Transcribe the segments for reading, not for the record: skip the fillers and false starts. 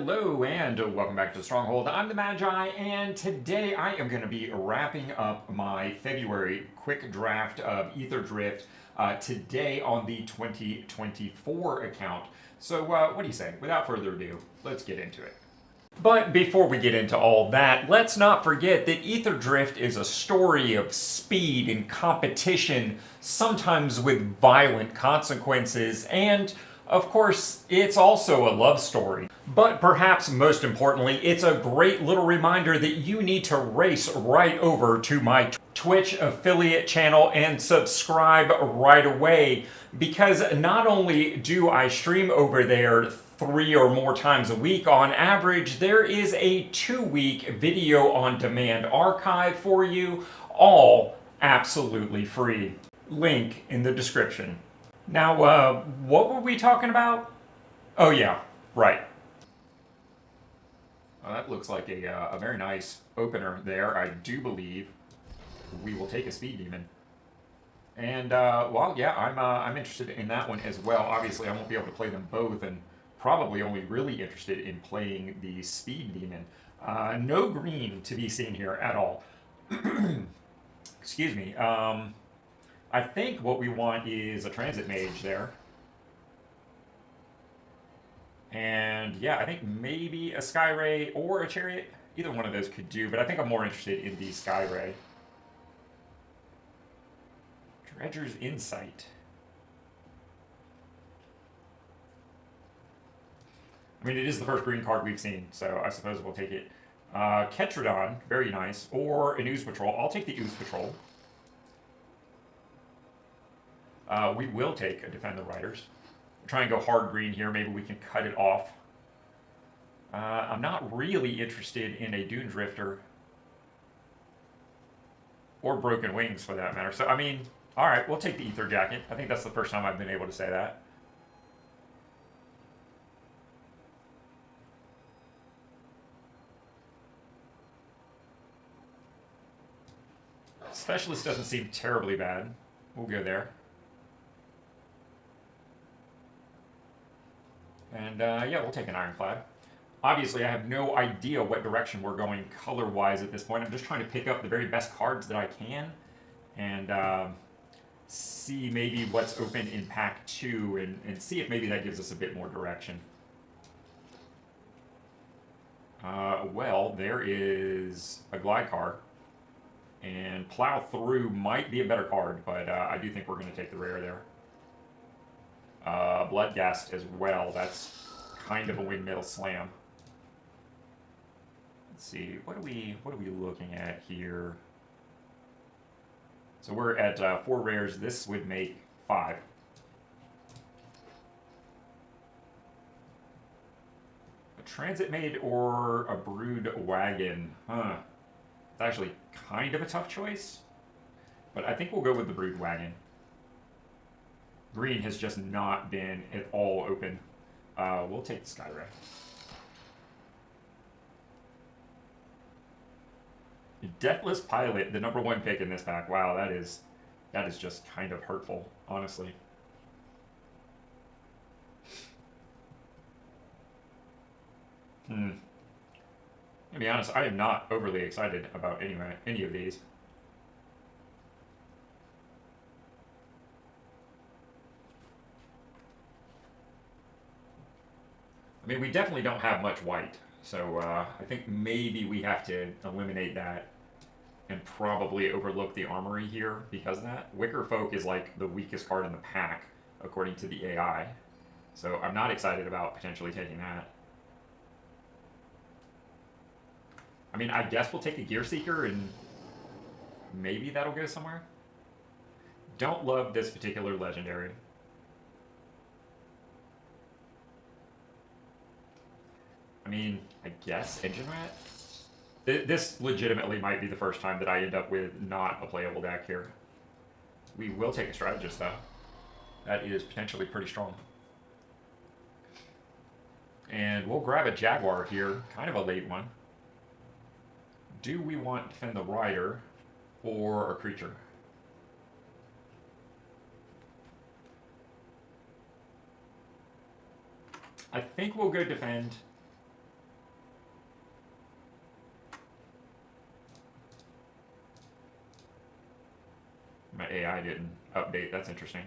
Hello and welcome back to the Stronghold. I'm the Magi, and today I am going to be wrapping up my February quick draft of Ether Drift today on the 2024 account. So what do you say? Without further ado, let's get into it. But before we get into all that, let's not forget that Ether Drift is a story of speed and competition, sometimes with violent consequences, and of course, it's also a love story. But perhaps most importantly, it's a great little reminder that you need to race right over to my Twitch affiliate channel and subscribe right away, because not only do I stream over there 3 or more times a week on average, there is a 2-week video on demand archive for you, all absolutely free. Link in the description. Now, what were we talking about? Oh yeah, right. Well, that looks like a very nice opener there. I do believe we will take a speed demon. And, well, yeah, I'm interested in that one as well. Obviously, I won't be able to play them both, and probably only really interested in playing the speed demon. No green to be seen here at all. Excuse me. I think what we want is a transit mage there. And yeah, I think maybe a sky ray or a chariot. Either one of those could do, but I think I'm more interested in the sky ray. Dredger's Insight. I mean, it is the first green card we've seen, so I suppose we'll take it. Ketrodon, very nice. Or an Ooze Patrol. I'll take the Ooze Patrol. We will take a Defend the Riders. We'll try and go hard green here. Maybe we can cut it off. I'm not really interested in a Dune Drifter. Or Broken Wings, for that matter. So, I mean, alright, we'll take the Ether Jacket. I think that's the first time I've been able to say that. Specialist doesn't seem terribly bad. We'll go there. And yeah, we'll take an Ironclad. Obviously, I have no idea what direction we're going color-wise at this point. I'm just trying to pick up the very best cards that I can and see maybe what's open in Pack 2 and see if maybe that gives us a bit more direction. Well, there is a Glide car. And Plow Through might be a better card, but I do think we're going to take the rare there. Bloodghast as well. That's kind of a windmill slam. Let's see. What are we looking at here? So we're at 4 rares. This would make 5. A Transit Maid or a Brood Wagon? Huh. It's actually kind of a tough choice, but I think we'll go with the Brood Wagon. Green has just not been at all open. We'll take the Sky Ray. Deathless Pilot, the #1 pick in this pack. Wow, that is just kind of hurtful, honestly. To be honest, I am not overly excited about any of these. I mean, we definitely don't have much white, so I think maybe we have to eliminate that and probably overlook the armory here because of that. Wicker Folk is like the weakest card in the pack, according to the AI, so I'm not excited about potentially taking that. I mean, I guess we'll take a Gear Seeker and maybe that'll go somewhere. Don't love this particular legendary. I mean, I guess Engine Rat? This legitimately might be the first time that I end up with not a playable deck here. We will take a Strategist, though. That is potentially pretty strong. And we'll grab a Jaguar here, kind of a late one. Do we want Defend the Rider or a creature? I think we'll go Defend. AI didn't update. That's interesting.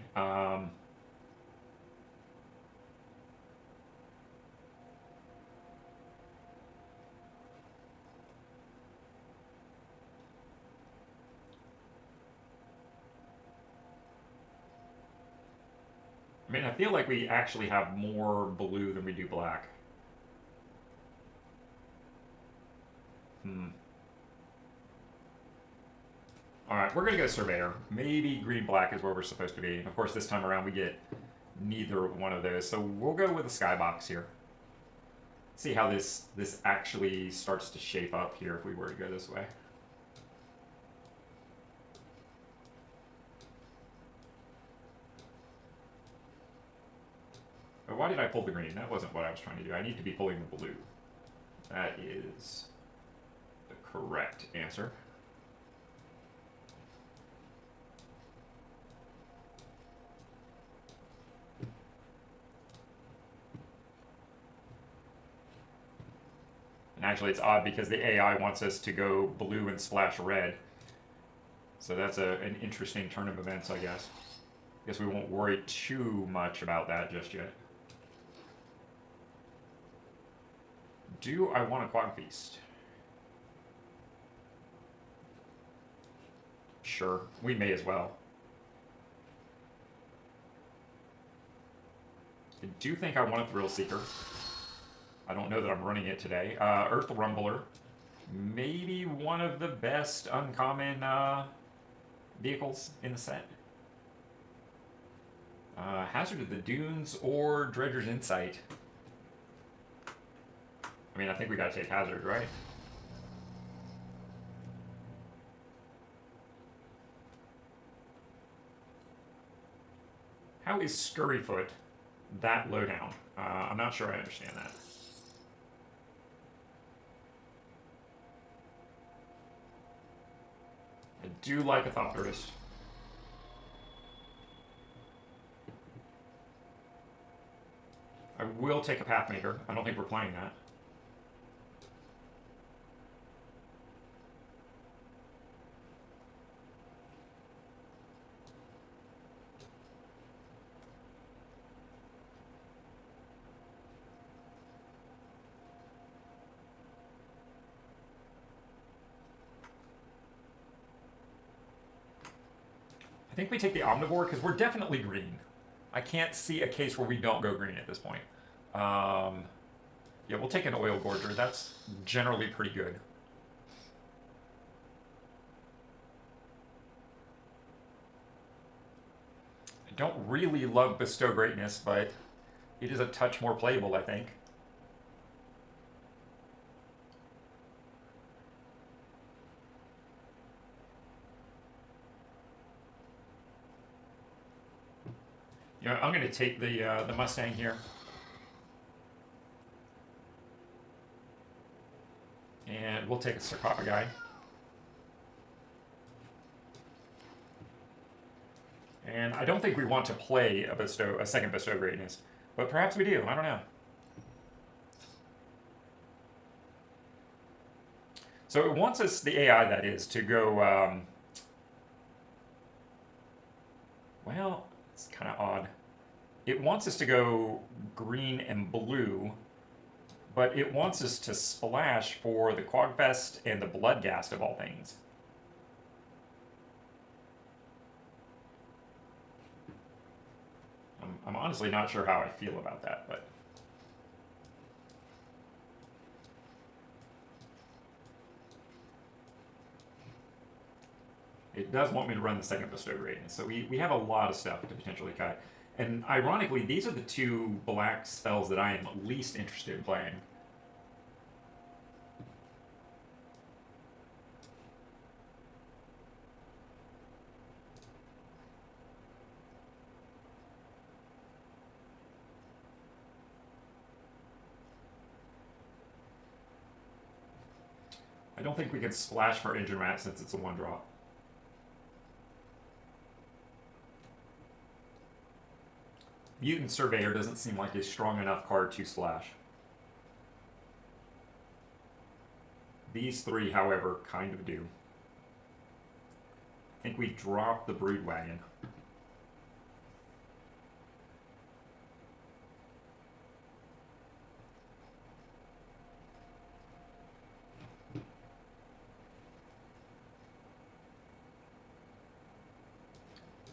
I mean, I feel like we actually have more blue than we do black. Alright, we're going to go Surveyor. Maybe green-black is where we're supposed to be. And of course, this time around we get neither one of those. So we'll go with the Skybox here. See how this actually starts to shape up here if we were to go this way. But why did I pull the green? That wasn't what I was trying to do. I need to be pulling the blue. That is the correct answer. And actually it's odd because the AI wants us to go blue and splash red. So that's an interesting turn of events, I guess. Guess we won't worry too much about that just yet. Do I want a Quag Feast? Sure, we may as well. I do think I want a Thrill Seeker. I don't know that I'm running it today. Earth Rumbler. Maybe one of the best uncommon vehicles in the set. Hazard of the Dunes or Dredger's Insight. I mean, I think we gotta take Hazard, right? How is Scurryfoot that low down? I'm not sure I understand that. I do like a Thought Tortoise. I will take a Pathmaker. I don't think we're playing that. I think we take the Omnivore because we're definitely green. I can't see a case where we don't go green at this point. Yeah, we'll take an Oil Gorger. That's generally pretty good. I don't really love Bestow Greatness, but it is a touch more playable, I think. You know, I'm going to take the Mustang here. And we'll take a Sarcophagi. And I don't think we want to play a second Bestow Greatness, but perhaps we do. I don't know. So it wants us, the AI that is, to go, well, it's kind of odd. It wants us to go green and blue, but it wants us to splash for the Quagfest and the Bloodghast of all things. I'm honestly not sure how I feel about that, but... It does want me to run the second Bestow Greatness, so we have a lot of stuff to potentially cut. And ironically, these are the two black spells that I am least interested in playing. I don't think we can splash for Engine Rat since it's a 1-drop. Mutant Surveyor doesn't seem like a strong enough card to slash. These three, however, kind of do. I think we dropped the Brood Wagon.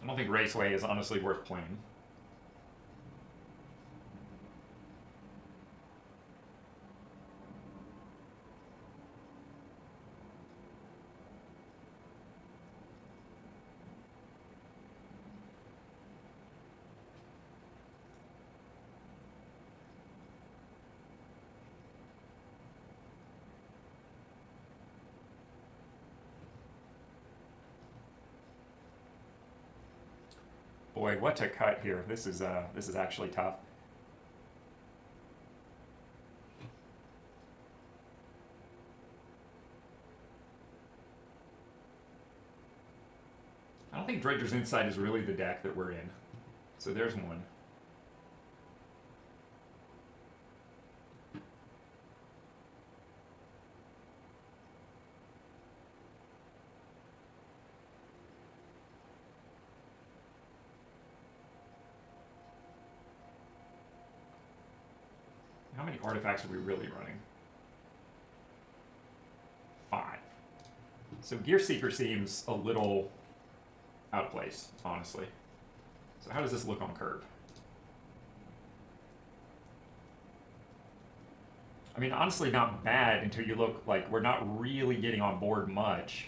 I don't think Raceway is honestly worth playing. Boy, what to cut here. This is actually tough. I don't think Dredger's Insight is really the deck that we're in. So there's one. How many artifacts are we really running? 5. So Gear Seeker seems a little out of place, honestly. So how does this look on curve? I mean, honestly, not bad until you look like we're not really getting on board much.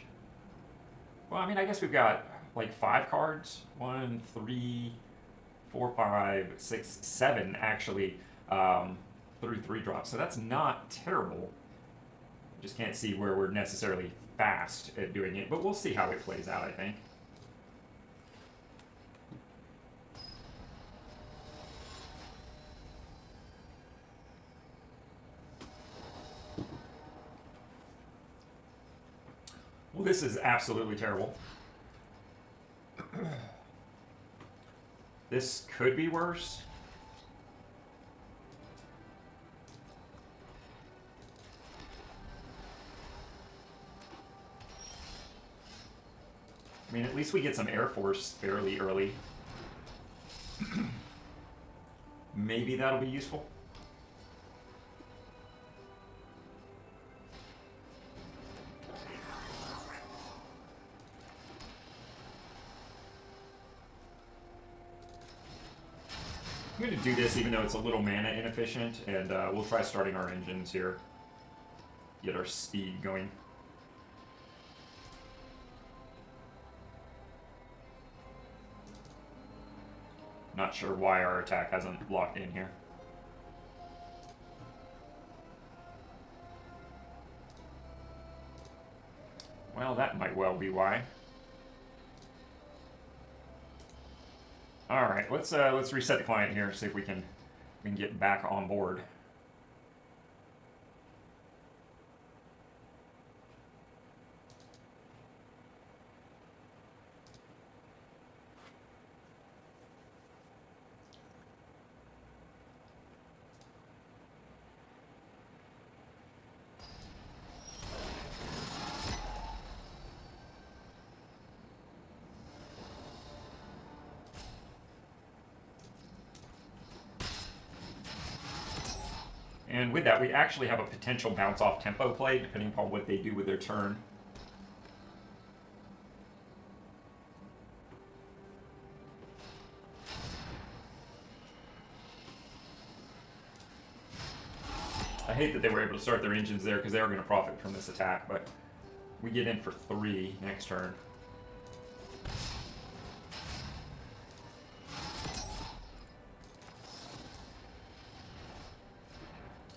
Well, I mean, I guess we've got like 5 cards. 1, 3, 4, 5, 6, 7 actually. Through 3 drops, so that's not terrible. Just can't see where we're necessarily fast at doing it, but we'll see how it plays out, I think. Well, this is absolutely terrible. This could be worse. I mean, at least we get some Air Force fairly early. Maybe that'll be useful. I'm going to do this even though it's a little mana inefficient, and we'll try starting our engines here. Get our speed going. Not sure why our attack hasn't locked in here. Well, that might well be why. All right, let's reset the client here, see if we can get back on board. And with that, we actually have a potential bounce-off tempo play, depending upon what they do with their turn. I hate that they were able to start their engines there, because they are going to profit from this attack, but we get in for 3 next turn.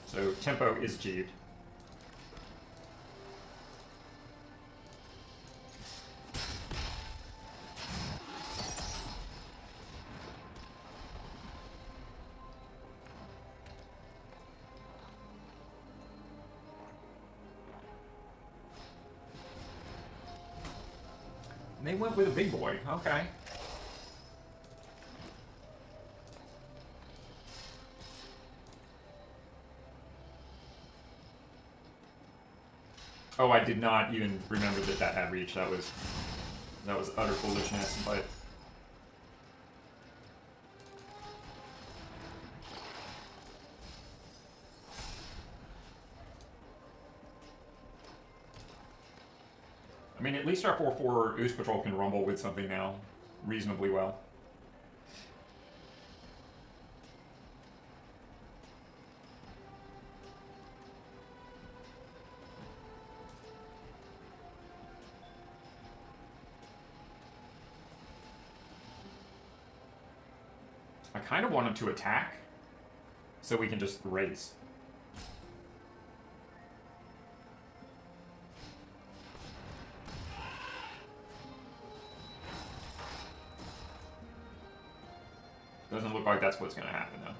So tempo is G'd. They went with a big boy. Okay. Oh, I did not even remember that that had reach. That was That was utter foolishness, but... I mean, at least our 4/4 Ooze Patrol can rumble with something now reasonably well. I kind of want him to attack so we can just race. Doesn't look like that's what's going to happen, though.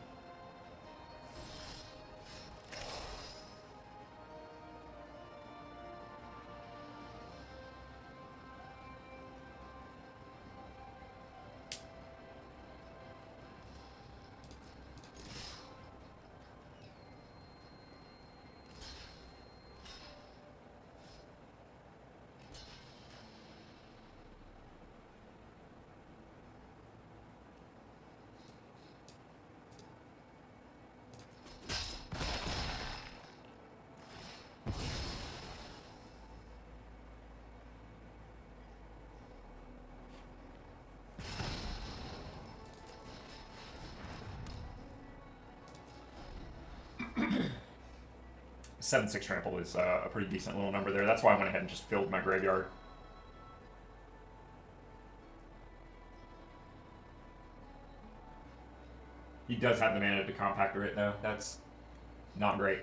Seven-6 trample is a pretty decent little number there. That's why I went ahead and just filled my graveyard. He does have the mana to compactor it, though. That's not great.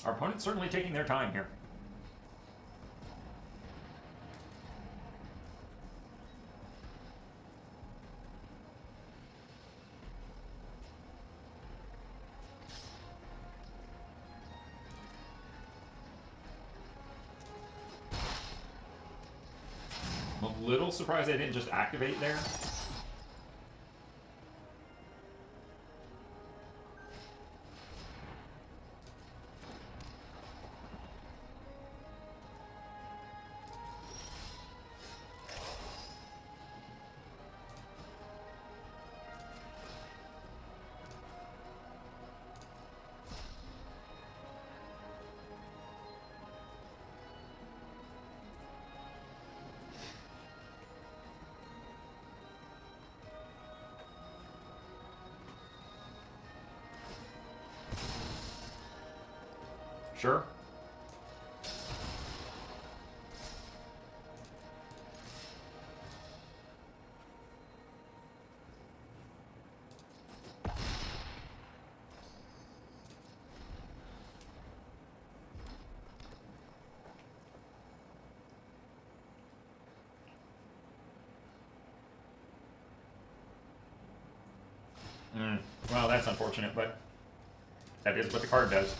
Our opponent's certainly taking their time here. I'm a little surprised they didn't just activate there. Sure. Well, that's unfortunate, but that is what the card does.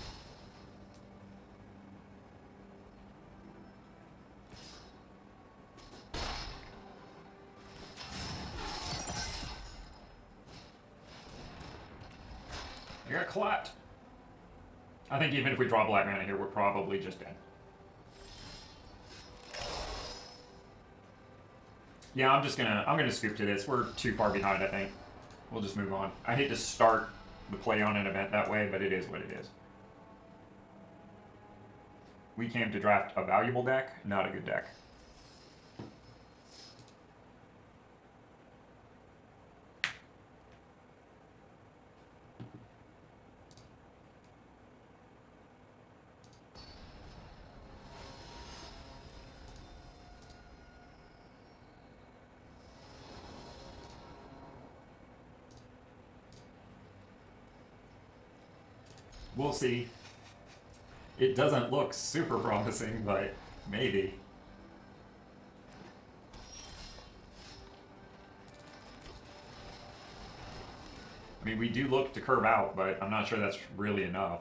I got clapped. I think even if we draw black mana here, we're probably just dead. Yeah, I'm gonna scoop to this. We're too far behind, I think. We'll just move on. I hate to start the play on an event that way, but it is what it is. We came to draft a valuable deck, not a good deck. We'll see. It doesn't look super promising, but maybe. I mean, we do look to curve out, but I'm not sure that's really enough.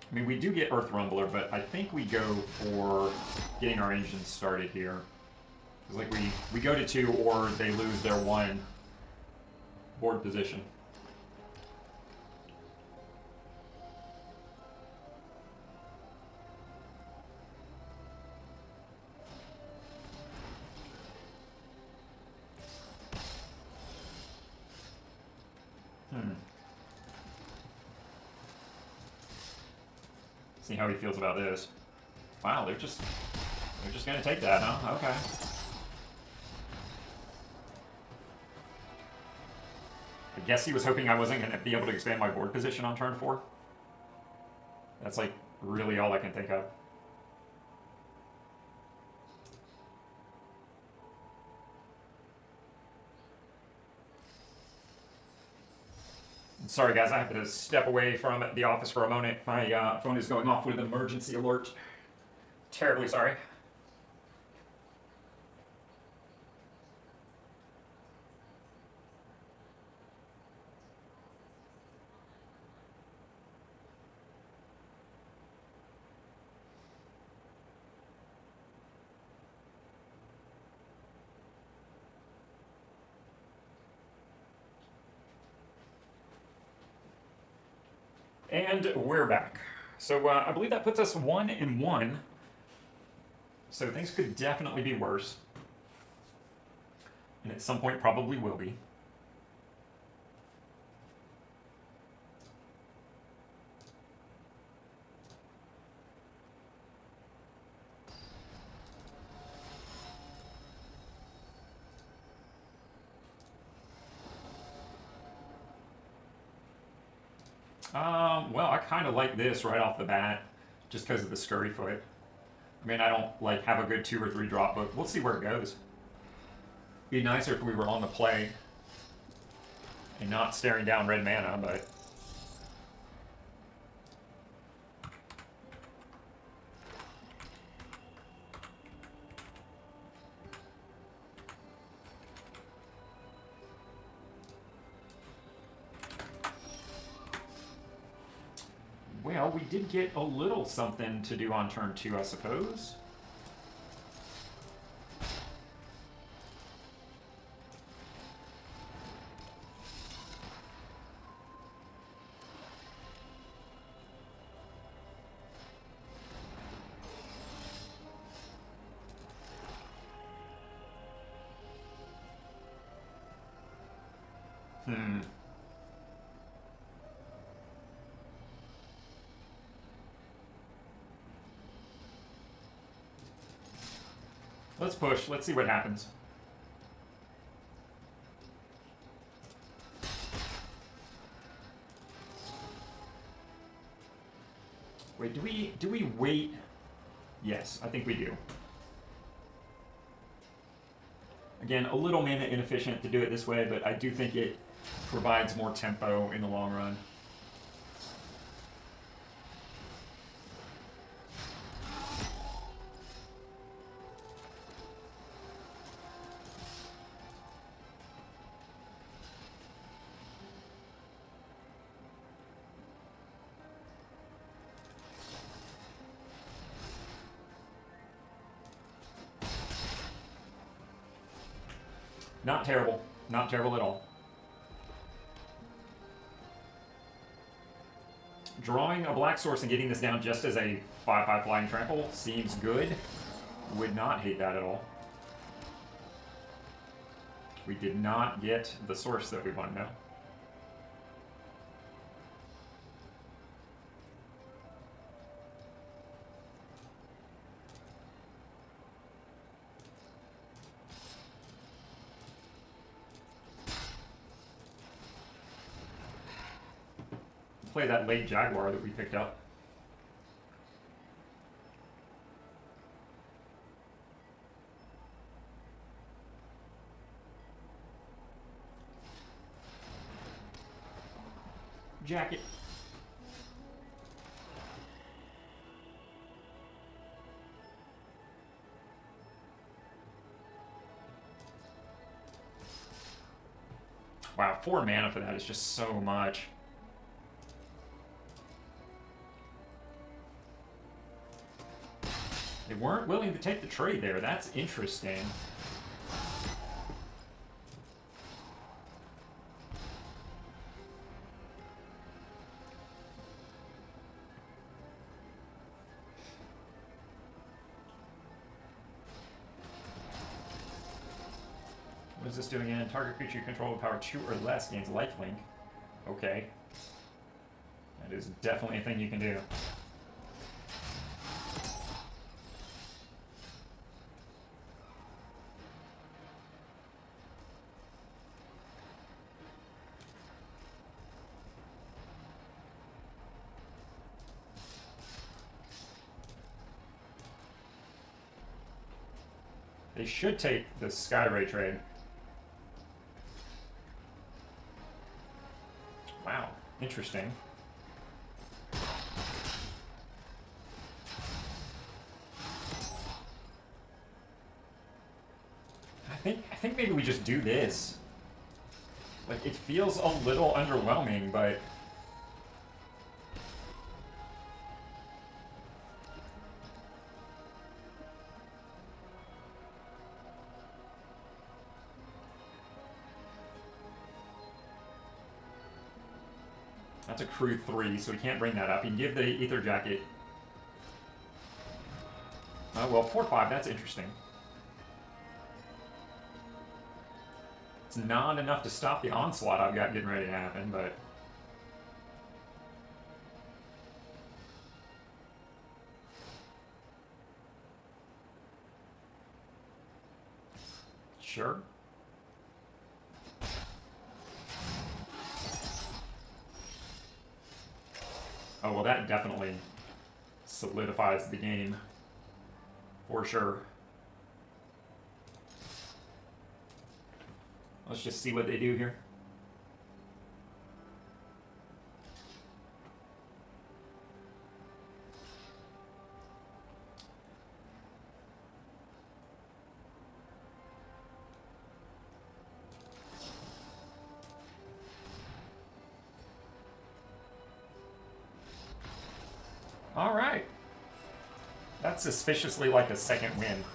I mean, we do get Earth Rumbler, but I think we go for getting our engines started here. It's like we go to 2 or they lose their 1 board position. See how he feels about this. Wow, they're just gonna take that, huh? Okay. I guess he was hoping I wasn't gonna be able to expand my board position on turn 4. That's like really all I can think of. Sorry guys, I have to step away from the office for a moment. My phone is going off with an emergency alert. Terribly sorry. And we're back. So I believe that puts us 1-1. So things could definitely be worse. And at some point probably will be. Well, I kind of like this right off the bat, just because of the scurry foot. I mean, I don't like have a good 2 or 3 drop, but we'll see where it goes. Be nicer if we were on the play and not staring down red mana, but well, we did get a little something to do on turn 2, I suppose. Let's push. Let's see what happens. Wait, do we wait? Yes, I think we do. Again, a little mana inefficient to do it this way, but I do think it provides more tempo in the long run. Not terrible. Not terrible at all. Drawing a black source and getting this down just as a 5/5 flying trample seems good. Would not hate that at all. We did not get the source that we want now. play that late Jaguar that we picked up. Jacket. Wow, 4 mana for that is just so much. They weren't willing to take the trade there. That's interesting. What is this doing again? Target creature you control with power 2 or less gains lifelink. Okay. That is definitely a thing you can do. They should take the Skyray trade. Wow, interesting. I think maybe we just do this. Like, it feels a little underwhelming, but that's a crew 3, so we can't bring that up. You can give the Ether Jacket. Well, 4/5, that's interesting. It's not enough to stop the onslaught I've got getting ready to happen, but sure. Oh, well, that definitely solidifies the game, for sure. Let's just see what they do here. All right. That's suspiciously like a second win.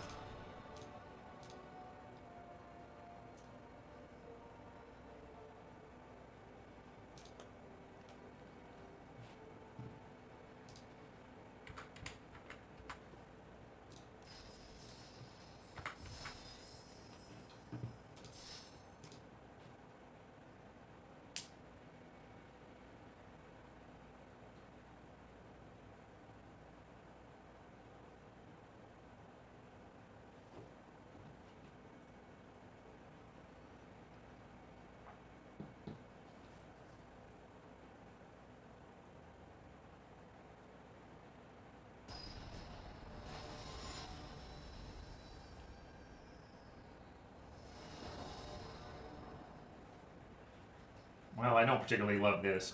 Well, I don't particularly love this.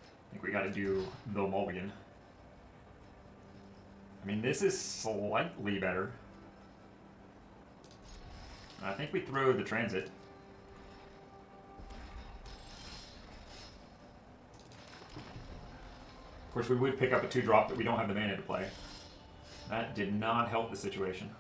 I think we got to do the mulligan. I mean, this is slightly better. I think we throw the transit. Of course, we would pick up a 2-drop, but we don't have the mana to play. That did not help the situation.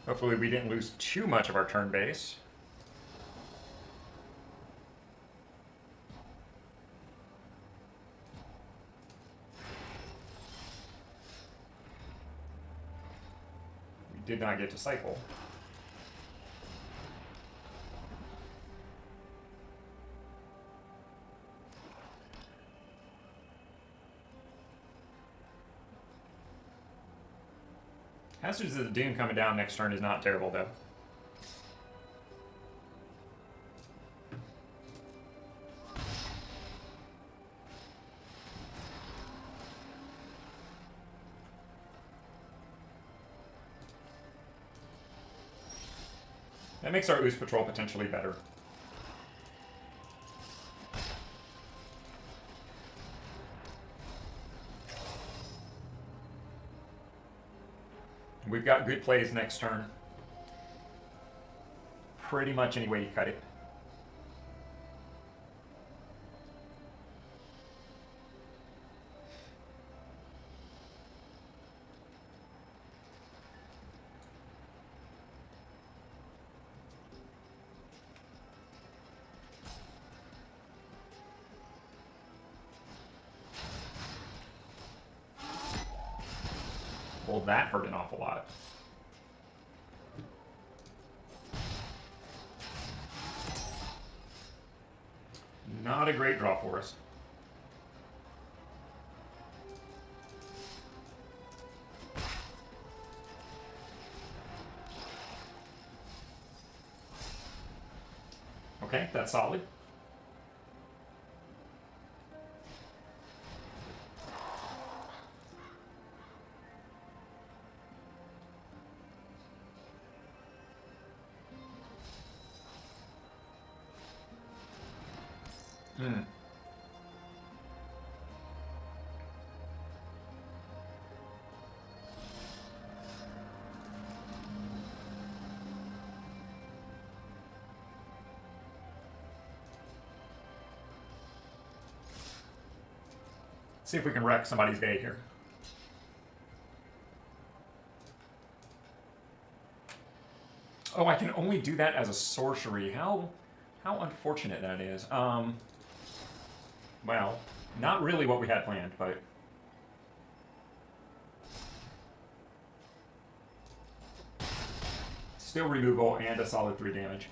Hopefully we didn't lose too much of our turn base. We did not get to cycle. Hazards of the Dune coming down next turn is not terrible, though. That makes our Ooze Patrol potentially better. We've got good plays next turn. Pretty much any way you cut it. Well, that hurt an awful lot. Not a great draw for us. Okay, that's solid. See if we can wreck somebody's day here. Oh, I can only do that as a sorcery. How unfortunate that is. Well, not really what we had planned, but... Still removal and a solid 3 damage.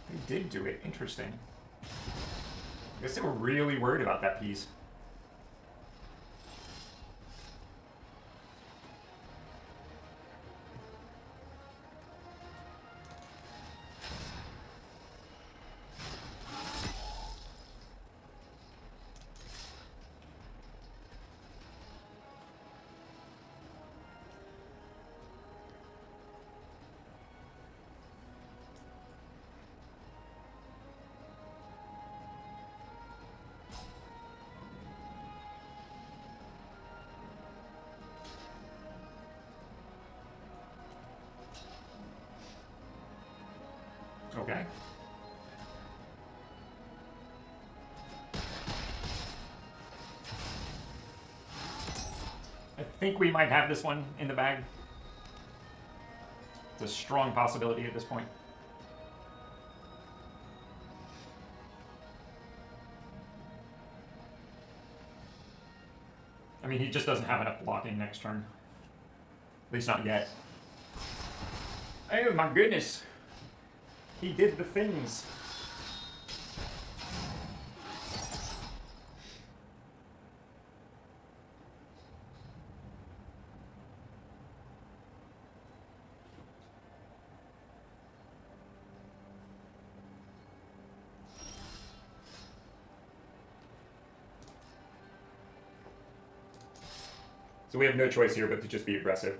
They did do it. Interesting. I guess they were really worried about that piece. Okay. I think we might have this one in the bag. It's a strong possibility at this point. I mean, he just doesn't have enough blocking next turn. At least not yet. Oh my goodness. He did the things. So we have no choice here but to just be aggressive.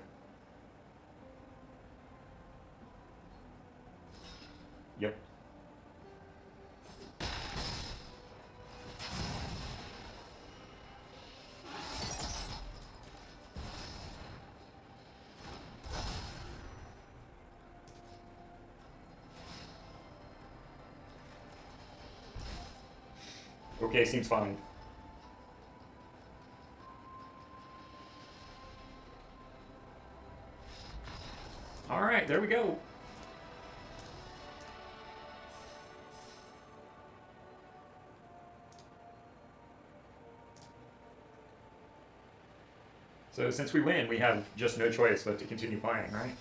Okay, seems fine. Alright, there we go. So since we win, we have just no choice but to continue playing, right?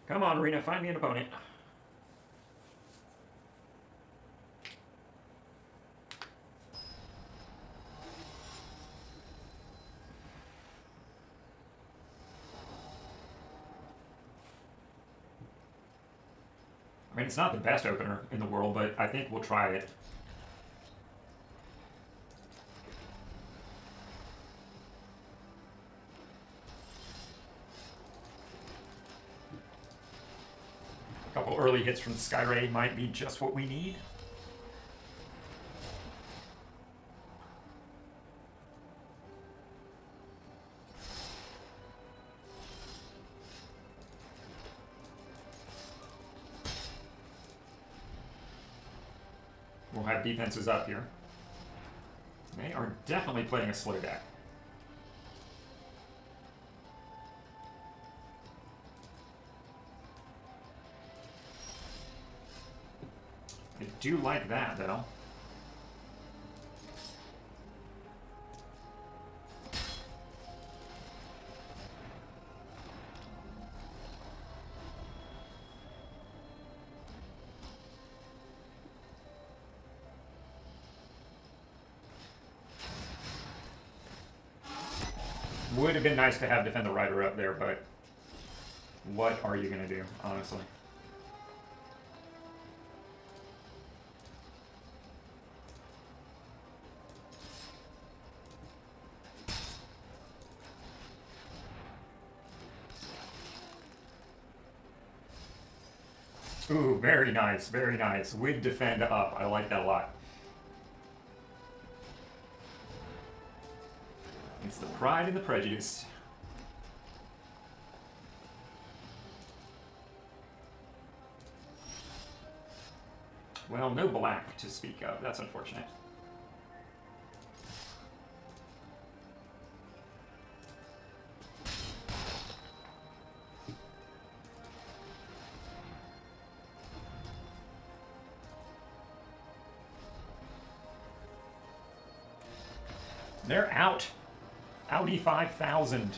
Come on, Arena, find me an opponent. I mean, it's not the best opener in the world, but I think we'll try it. A couple early hits from Skyray might be just what we need. We'll have defenses up here. They are definitely playing a slow deck. I do like that, though. Would have been nice to have Defend the Rider up there, but what are you going to do, honestly? Ooh, very nice, very nice. With Defend up, I like that a lot. It's the Pride and the Prejudice. Well, no black to speak of. That's unfortunate. They're out. Audi 5000.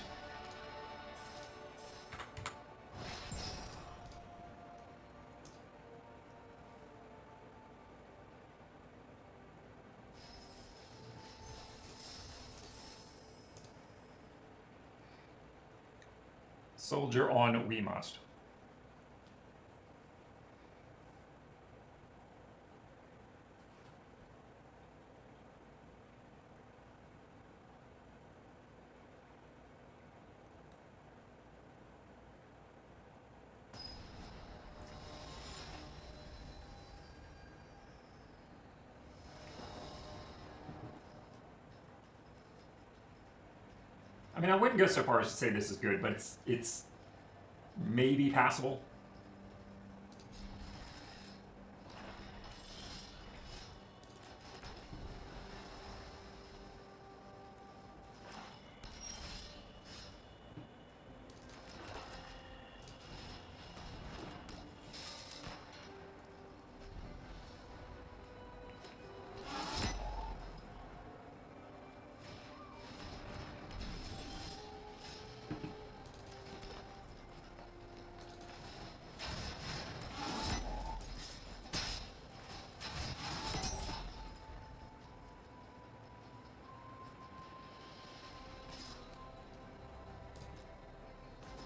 Soldier on We Must. I mean, I wouldn't go so far as to say this is good, but it's maybe passable.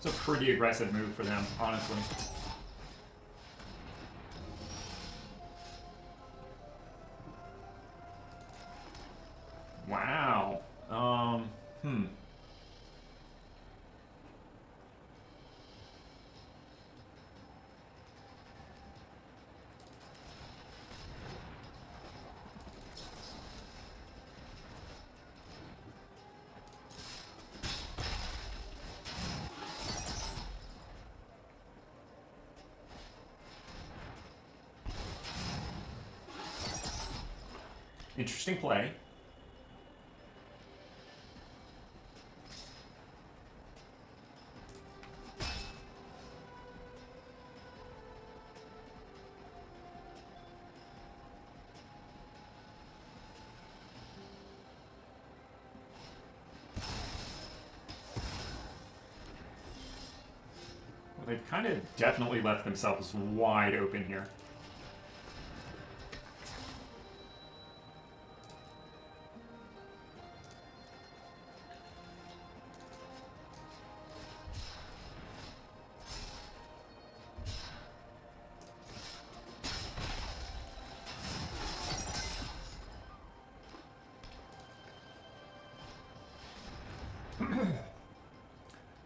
It's a pretty aggressive move for them, honestly. Interesting play. They've kind of definitely left themselves wide open here.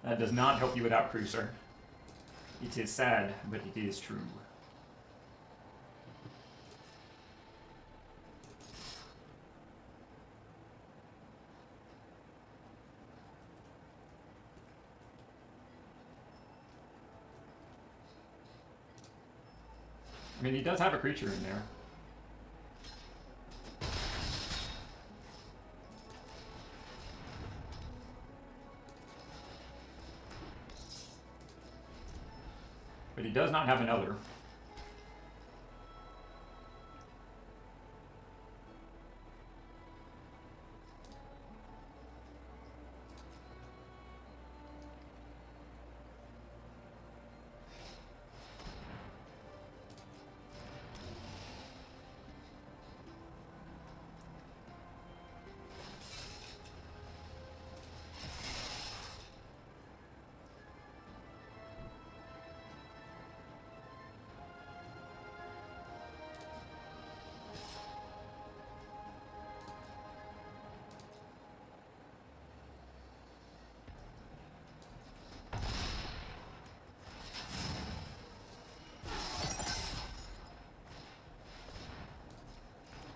That does not help you without Cruiser. It is sad, but it is true. I mean, he does have a creature in there. But he does not have another.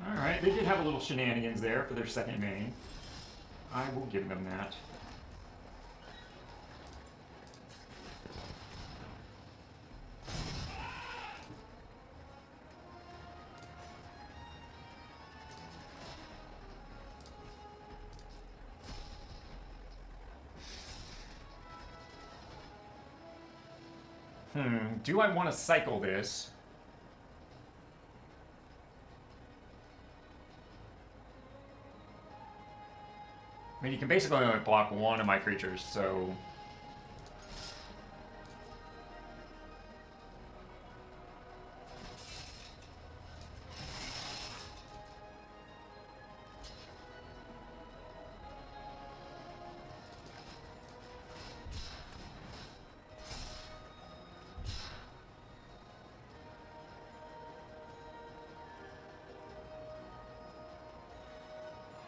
Alright, they did have a little shenanigans there for their second main. I will give them that. Do I want to cycle this? I mean, you can basically only block one of my creatures, so...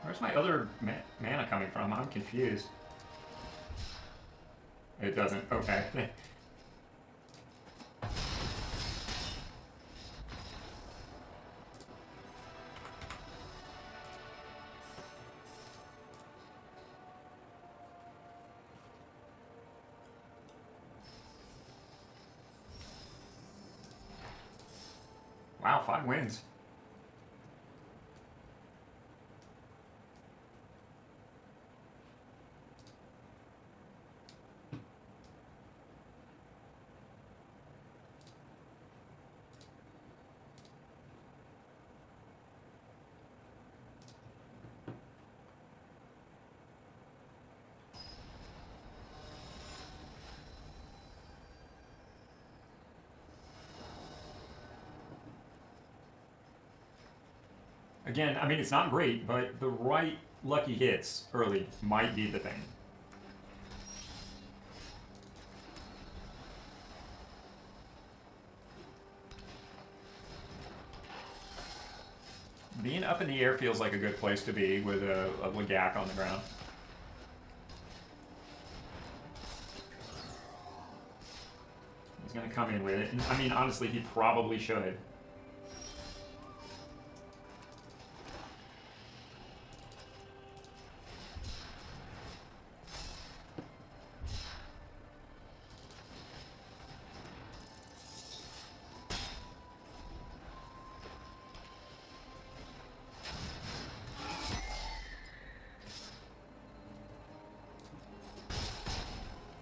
Where's my other mana coming from? I'm confused. It doesn't. Okay. Wow, 5 wins. Again, I mean, it's not great, but the right lucky hits early might be the thing. Being up in the air feels like a good place to be with a Legak on the ground. He's going to come in with it. I mean, honestly, he probably should.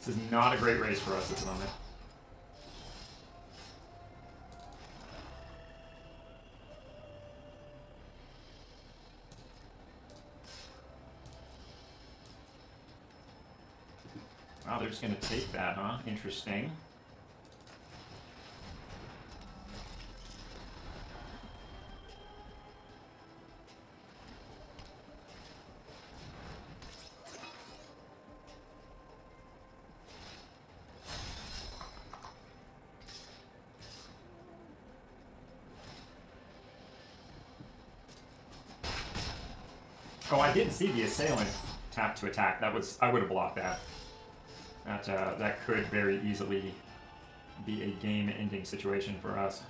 This is not a great race for us at the moment. Wow, they're just going to take that, huh? Interesting. Oh, I didn't see the assailant tap to attack. That was, I would have blocked that. That could very easily be a game-ending situation for us.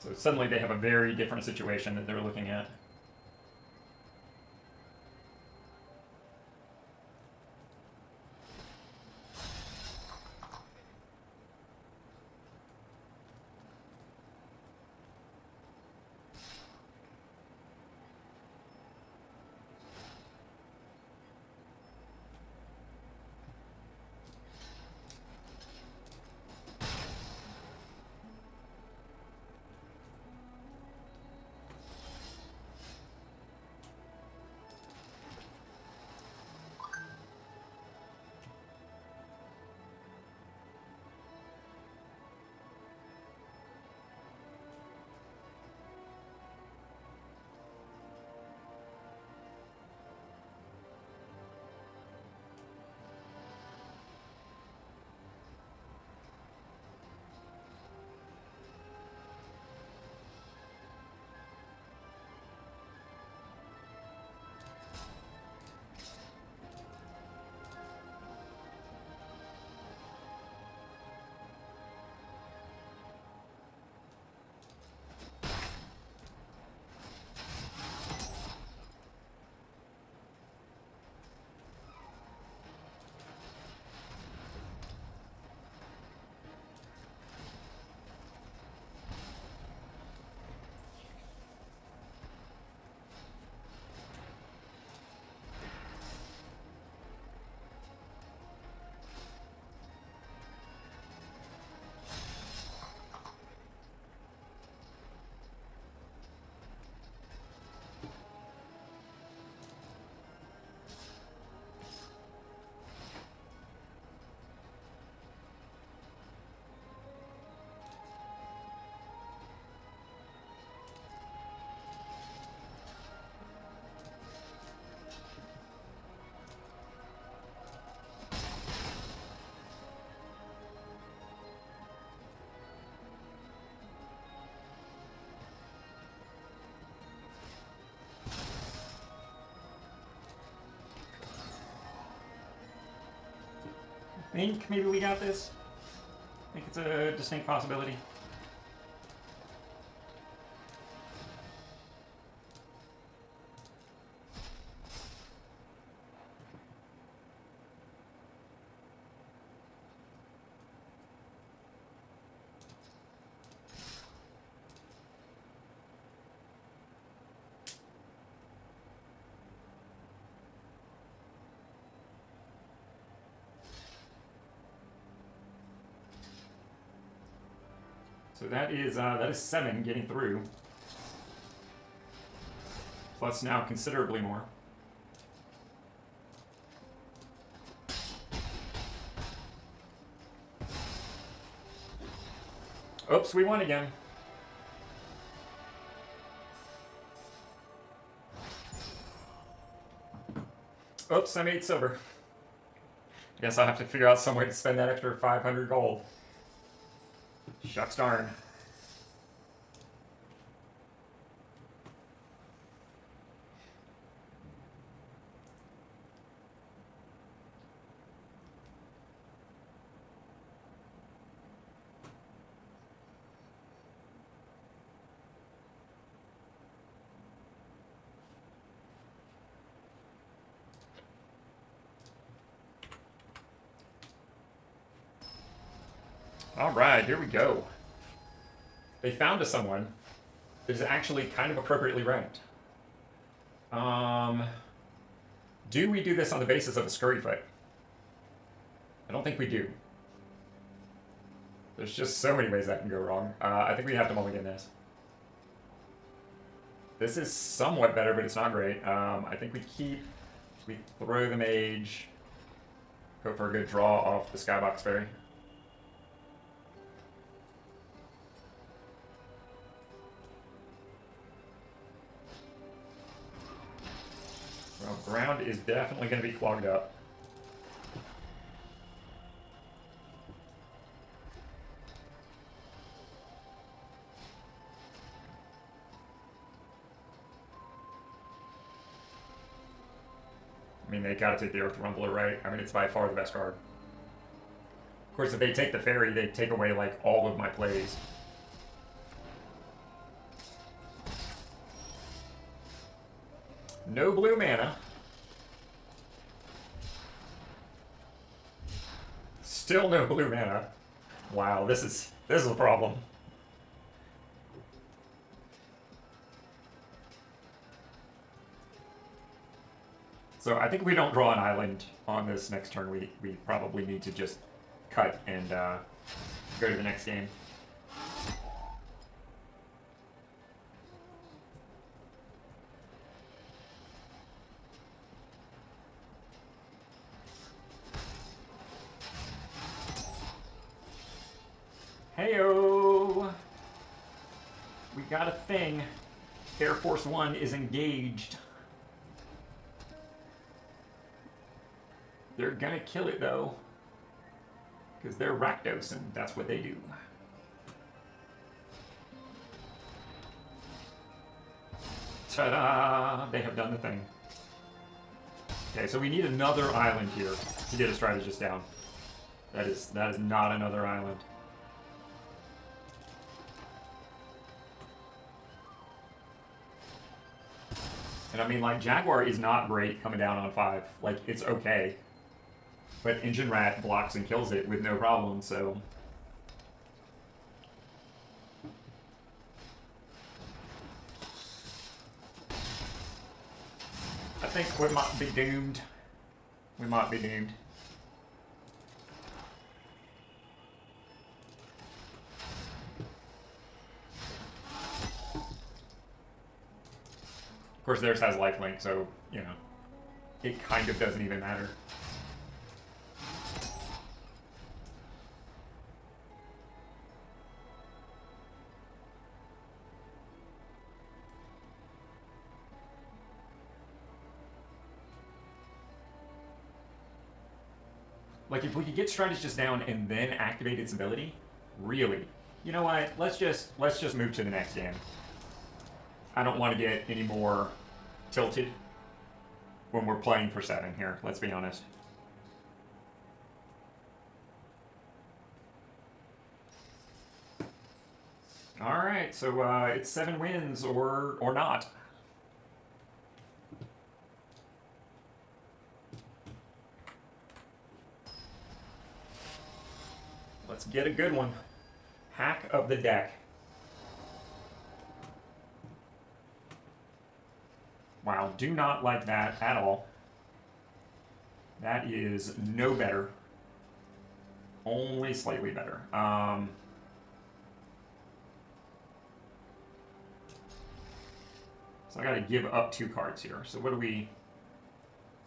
So suddenly they have a very different situation that they're looking at. I think maybe we got this. I think it's a distinct possibility. So that is 7 getting through. Plus now considerably more. Oops, we won again. Oops, I made silver. Guess I'll have to figure out some way to spend that extra 500 gold. Shucks darn. Alright, here we go. They found us someone that is actually kind of appropriately ranked. Do we do this on the basis of a Scurryfoot? I don't think we do. There's just so many ways that can go wrong. I think we have to mulligan this. This is somewhat better, but it's not great. I think we throw the mage, hope for a good draw off the Skybox Fairy. Well, ground is definitely going to be clogged up. I mean, they gotta take the Earth Rumbler, right? I mean, it's by far the best card. Of course, if they take the Fairy, they take away, like, all of my plays. No blue mana. Still no blue mana. Wow, this is a problem. So I think if we don't draw an island on this next turn, we probably need to just cut and go to the next game. Heyo! We got a thing. Air Force One is engaged. They're gonna kill it though, because they're Rakdos and that's what they do. Ta-da! They have done the thing. Okay, so we need another island here to get a strategist down. That is not another island. And I mean, like, Jaguar is not great coming down on 5. Like, it's okay. But Engine Rat blocks and kills it with no problem, so... I think we might be doomed. We might be doomed. Of course, theirs has lifelink, so, you know, it kind of doesn't even matter. Like, if we could get strategist down and then activate its ability, really, you know what? Let's just move to the next game. I don't want to get any more tilted when we're playing for 7 here, let's be honest. Alright, so it's 7 wins or not. Let's get a good one. Hack of the deck. Wow, do not like that at all. That is no better. Only slightly better. So I gotta give up 2 cards here. So what do we...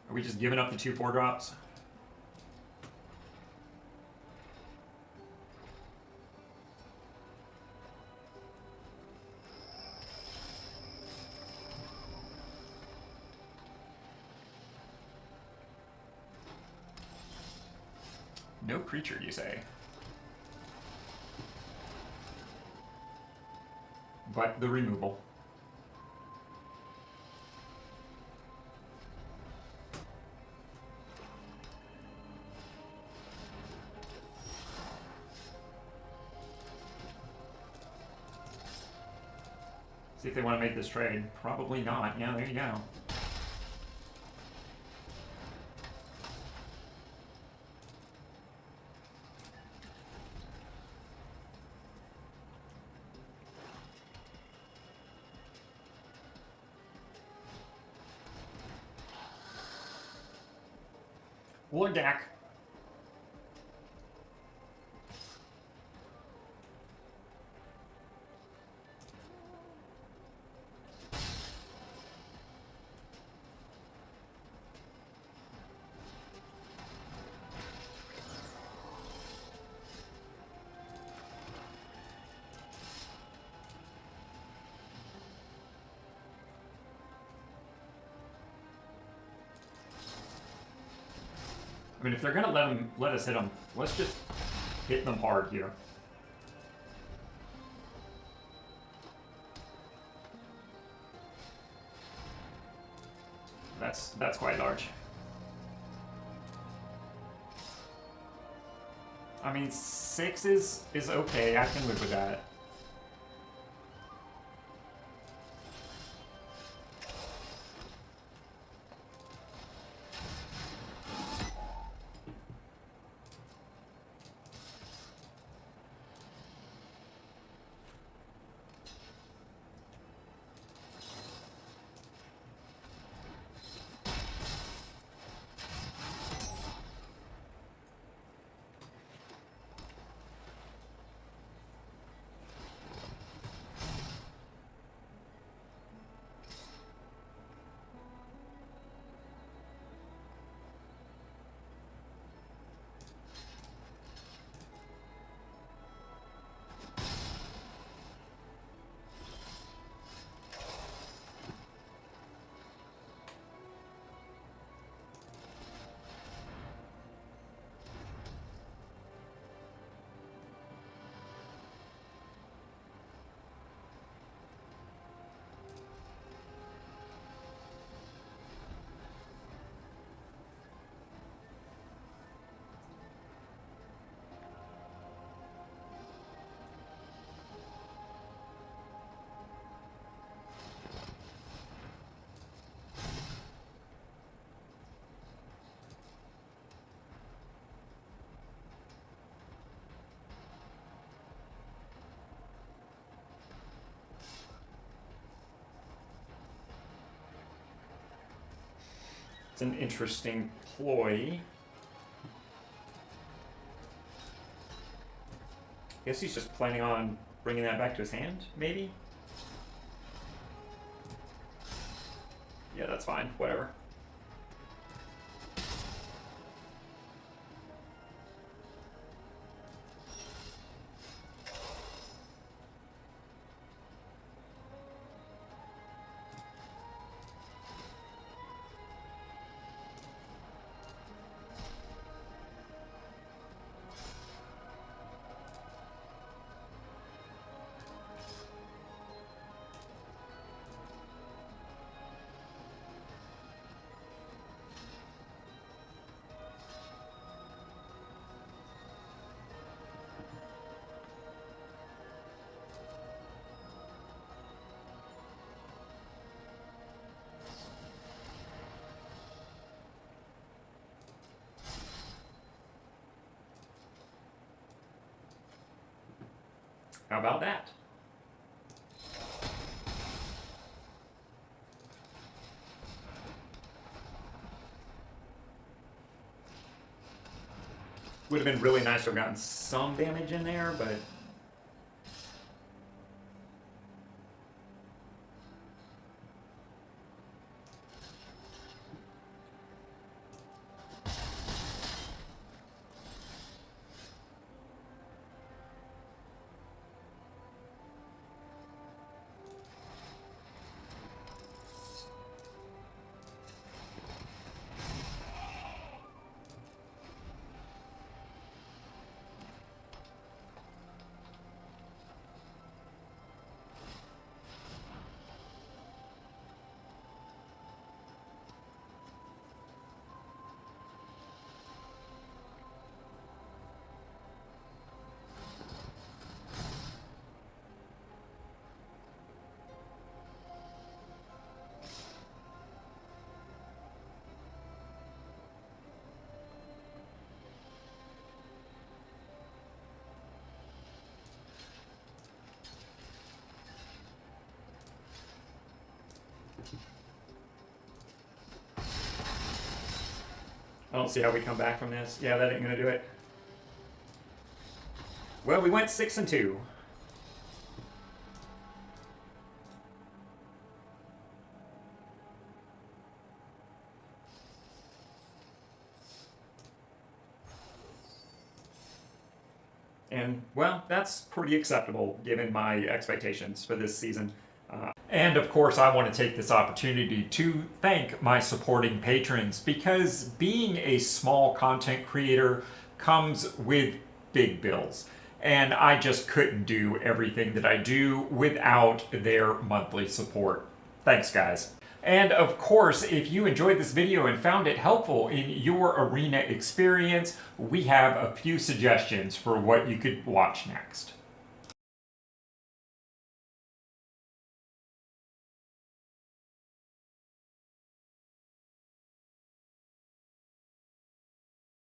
Are we just giving up the 2 4-drops? No creature, you say? But the removal. See if they want to make this trade. Probably not. Yeah, there you go. Wargak. I mean, if they're gonna let us hit them, let's just hit them hard here. That's quite large. I mean, 6 is okay. I can live with that. It's an interesting ploy. Guess he's just planning on bringing that back to his hand, maybe? Yeah, that's fine. Whatever. How about that? Would have been really nice to have gotten some damage in there, but... I don't see how we come back from this. Yeah, that ain't gonna do it. Well, we went 6-2. And, well, that's pretty acceptable given my expectations for this season. And of course, I want to take this opportunity to thank my supporting patrons, because being a small content creator comes with big bills. And I just couldn't do everything that I do without their monthly support. Thanks, guys. And of course, if you enjoyed this video and found it helpful in your arena experience, we have a few suggestions for what you could watch next.